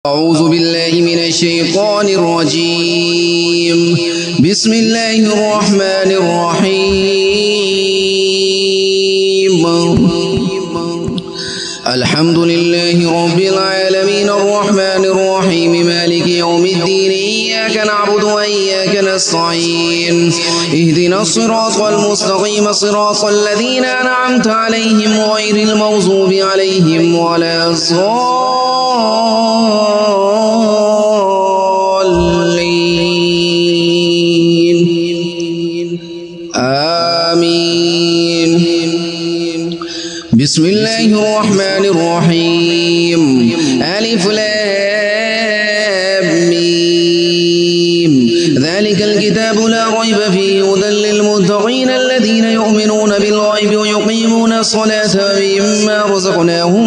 أعوذ بالله من الشيطان الرجيم. بسم الله الرحمن الرحيم. الحمد لله رب العالمين الرحمن الرحيم مالك يوم الدين. إياك نعبد وإياك نستعين. اهدنا الصراط المستقيم صراط الذين أنعمت عليهم غير المغضوب عليهم ولا الضالين. آمين. بسم الله الرحمن الرحيم. ألف لام ميم. ذلك الكتاب لا ريب فيه هدى للمتقين الذين يؤمنون بالغيب ويقيمون الصلاة ومما رزقناهم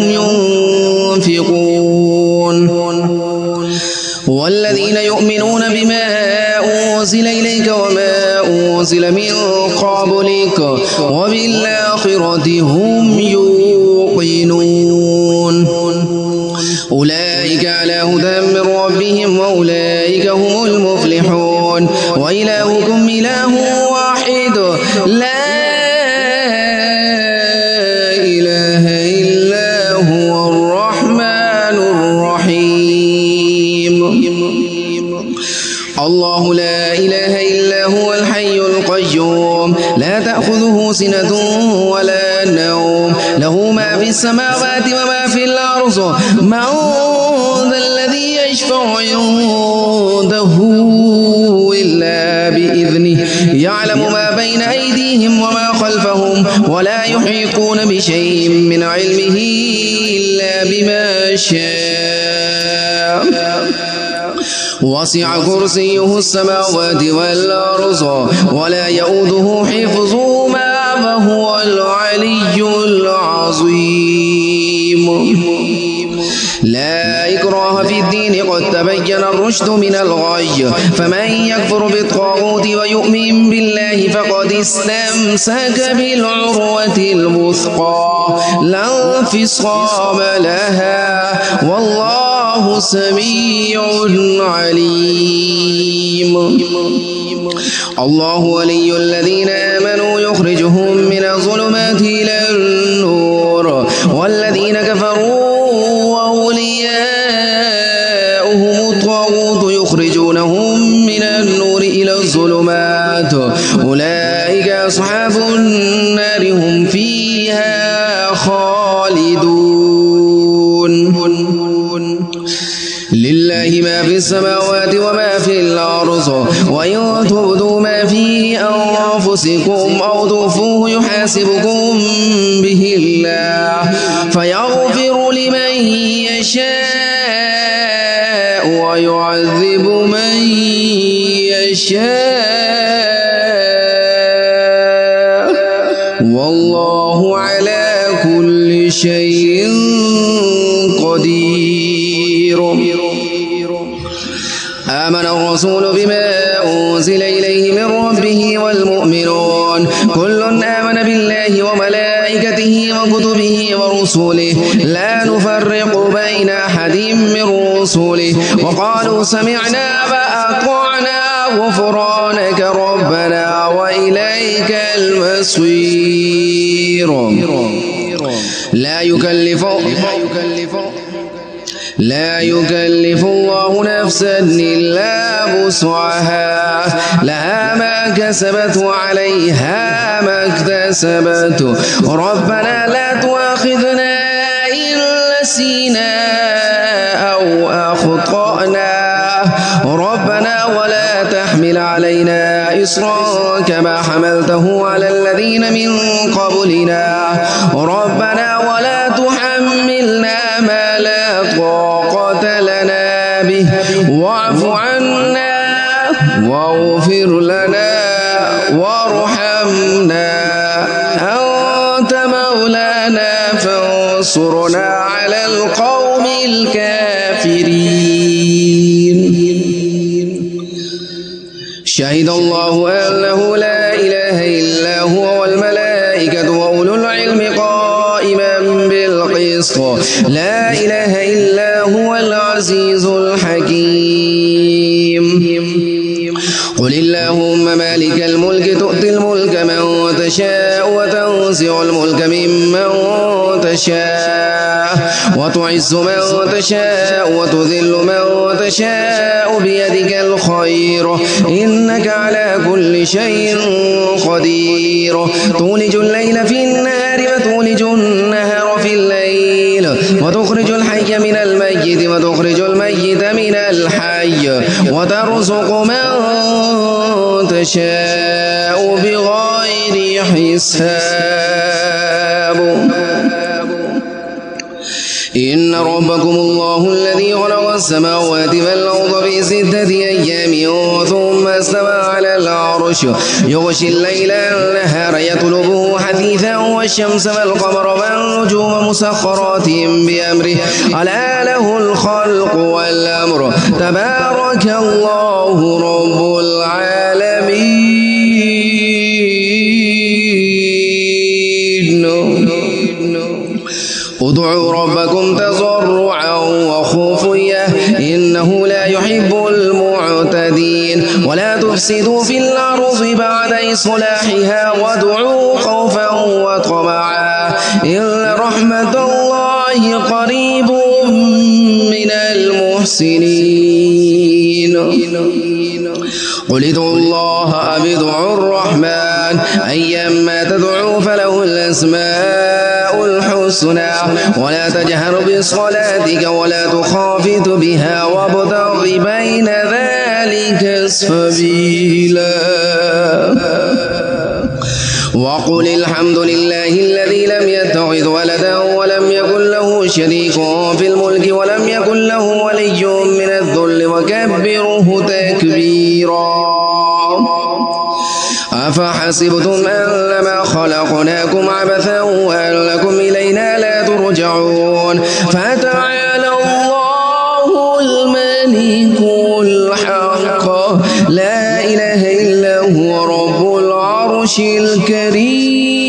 ينفقون. والذين يؤمنون بما أنزل إليك وما أنزل من قبلك وبالآخرة هم يوقنون. أولئك على هدى من ربهم وأولئك هم المفلحون. وإلهكم إله واحد لا إله إلا هو الرحمن الرحيم. الله لا إله إلا هو الحي القيوم لا تأخذه سنة ولا نوم له ما في السماوات وما في الأرض. من ذا الذي يشفع عنده إلا بإذنه يعلم ما بين أيديهم وما خلفهم ولا يحيطون بشيء من علمه إلا بما شاء. وسع كرسيه السماوات والأرض ولا يؤوده حفظهما وهو العلي العظيم. لا إكراه في الدين قد تبين الرشد من الغي. فمن يكفر بالطاغوت ويؤمن بالله فقد استمسك بالعروة الوثقى لا انفصام لها والله سميع عليم. الله ولي الذين آمنوا يخرجهم من الظلمات إلى النور والذين كفروا وأولياؤهم الطاغوت يخرجونهم من النور إلى الظلمات. أولئك أصحاب النار هم فيها خالدون. لله ما في السماوات وما في الأرض وإن تبدوا ما في أنفسكم أو تخفوه يحاسبكم به الله فيغفر لمن يشاء ويعذب من يشاء والله على كل شيء قدير. آمن الرسول بما أنزل إليه من ربه والمؤمنون كل آمن بالله وملائكته وكتبه ورسله لا نفرق بين أحد من رسله وقالوا سمعنا وأطعنا غفرانك ربنا وإليك المصير. لا يكلف الله نفسا إلا وسعها لها ما كسبت وعليها ما اكتسبت. ربنا لا تؤاخذنا إن نسينا أو أخطأنا ربنا ولا تحمل علينا إصرا كما حملته على الذين من قبلنا ربنا ولا تحملنا ما لا طاقة لنا به واعف عنا واغفر لنا وارحمنا أنت مولانا فانصرنا على القوم الكافرين. شهد الله أنه لا إله إلا هو والملائكة وأولو العلم قائما بالقسط لا إله إلا هو العزيز الحكيم. قل اللهم مالك الملك تؤتي الملك من تشاء وتنزع الملك ممن تشاء وتعز من تشاء وتذل من تشاء بيدك الخير إنك على كل شيء قدير. تولج الليل في النهار وتولج النهار في الليل وتخرج الحي من الميت وتخرج الميت من الحي وترزق من تشاء بغير حساب. إن ربكم الله الذي خلق السماوات والأرض في 6 أيام ثم استوى على العرش يغشي الليل النهار يطلبه حثيثا والشمس والقمر والنجوم مسخرات بأمره ألا له الخلق والأمر تبارك الله رب العالمين. ادعوا ربكم تضرعا وخفيا إنه لا يحب المعتدين. ولا تفسدوا في الأرض بعد إصلاحها وادعوا خوفا وطمعا إن رحمة الله قريب من المحسنين. قل ادعوا الله أو ادعوا الرحمن أيما تدعوا فله الأسماء الحسنى ولا تجهر بصلاتك ولا تخافت بها وابتغ بين ذلك سبيلا. وقل الحمد لله الذي لم يتخذ ولدا ولم يكن له شريك في الملك ولم يكن له ولي من الذل وكبره تكبيرا. أفحسبتم أنما خلقناكم عبثا وأنكم إلينا لا ترجعون فتعالى الله الملك الحق لا إله إلا هو رب العرش الكريم.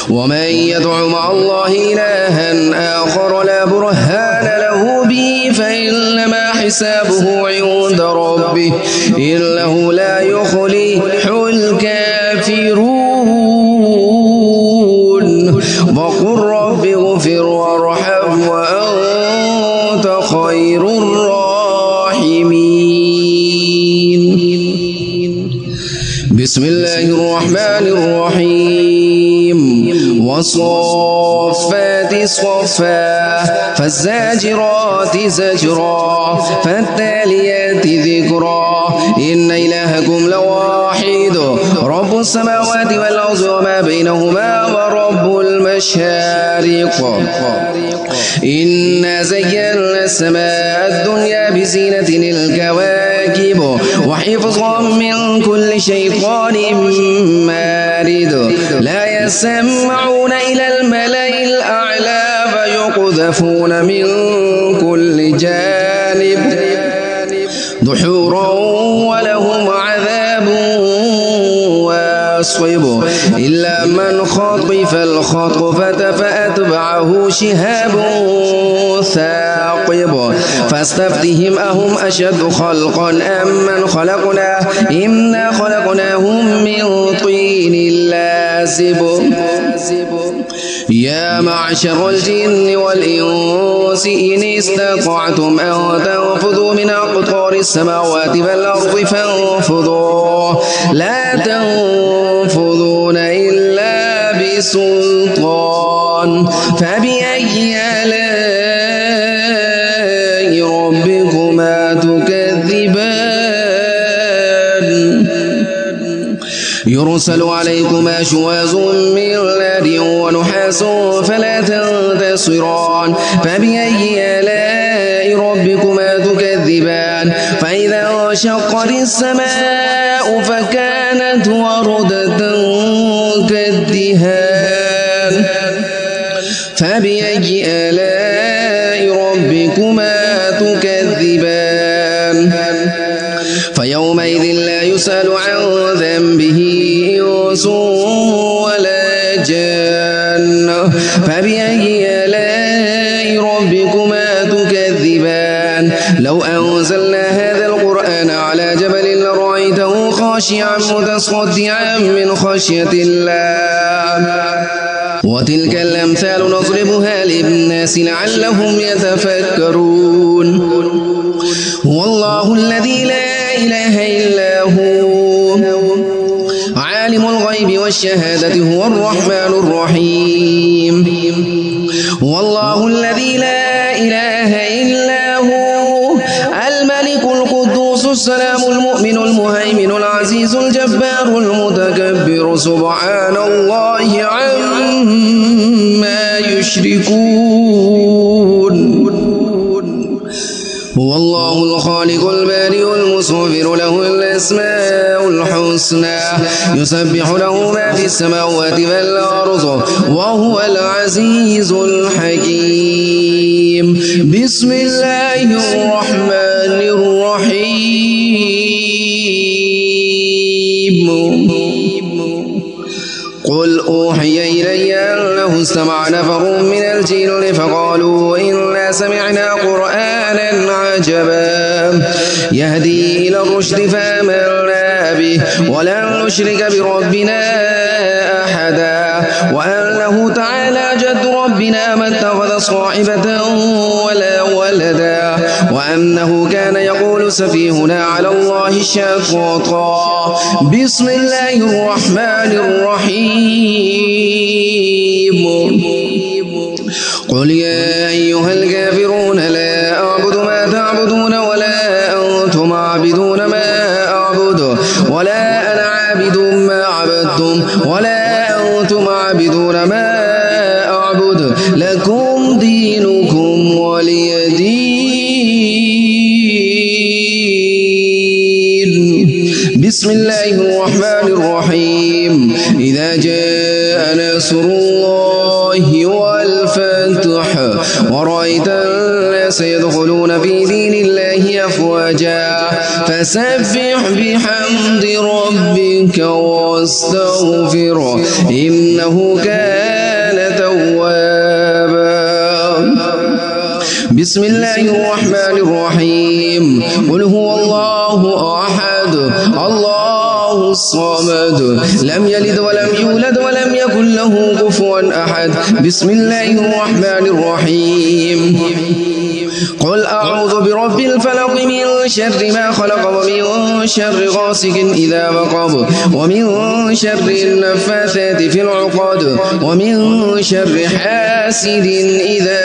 ومن يدع مع الله إلها آخر لا برهان له به فإنما حسابه عند ربه إنه لا يفلح الكافرون. وقل رب اغفر وارحم وأنت خير الراحمين. بسم الله الرحمن الرحيم. والصفات صفا فالزاجرات زجرا فالتاليات ذكرا إن إلهكم لواحد رب السماوات والأرض وما بينهما ورب المشارق. إنا زينا السماء الدنيا بزينة الكواكب وحفظا من كل شيطان مارد لا يسمعون إلى الملأ الأعلى فيقذفون من كل جانب دحورا ولهم عذاب واصب إلا من خطف الخطفة فأتبعه شهاب ثاقب فاستفتهم أهم أشد خلقا أم من خلقنا إنا خلقناهم من طين لازب. يا معشر الجن والإنس إن استطعتم أن تنفذوا من أقطار السماوات والأرض فانفذوا لا تنفذون إلا بسلطان فبأي آلاء ربكما تكذبان. يرسل عليكما شواظ من نار ونحاس فلا تنتصران فبأي آلاء ربكما تكذبان. فإذا انشقت السماء فكانت وردة كالدهان فبأي آلاء ربكما تكذبان. فيومئذ لا يسأل عن ذنبه إنس ولا جان فبأي آلاء ربكما تكذبان لو أنزلنا هذا القرآن على جبل لرأيته خاشعا متصدعا من خشية الله وتلك الأمثال نضربها للناس لعلهم يتفكرون هو الله الذي لا إله إلا هو عالم الغيب والشهادة هو الرحمن الرحيم هو الله الذي لا إله إلا هو الملك القدوس السلام المؤمن المهيمن العزيز الجبار المتكبر سبحان الله عما يشركون هو الله الخالق البارئ المصور له الأسماء الحسنى يسبح له ما في السماوات والأرض وهو العزيز الحكيم بسم الله الرحمن الرحيم قل أوحي إلي أنه استمع نفر من الجن فقالوا إنا سمعنا قرآنا عجبا يهدي إلى الرشد فآمنا به ولن نشرك بربنا أحدا وأنه تعالى جد ربنا ما اتخذ صاحبة ولا ولدا وأنه كان يقول سفيهنا على الله شططا بسم الله الرحمن الرحيم قل يا أيها الكافرون لا أعبد ما تعبدون ولا أنتم عابدون ما أعبد ولا أنا عابد ما عبدتم ولا أنتم عابدون ما أعبد لكم دينكم ولي دين بسم الله الرحمن الرحيم إذا جاء نصر الله والفتح ورأيت الناس يدخلون في دين الله أفواجا فسبح بحمد ربك واستغفره إنه كان توابا بسم الله الرحمن الرحيم قل هو الله أحد الله الصمد لم يلد ولم يولد ولم يكن له كفوا أحد بسم الله الرحمن الرحيم قل أعوذ برب الفلق من شر ما خلق ومن شر غاسق إذا وقب ومن شر النفاثات في العقد ومن شر حاسد إذا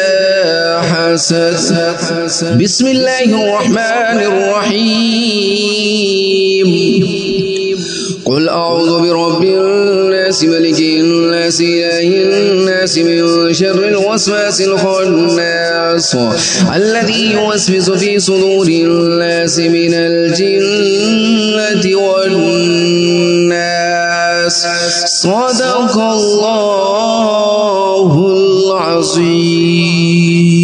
حسد بسم الله الرحمن الرحيم قل أعوذ برب الناس ملك الناس إله الناس من شر الوسواس الخناس الذي يوسوس في صدور الناس من الجنة والناس صدق الله العظيم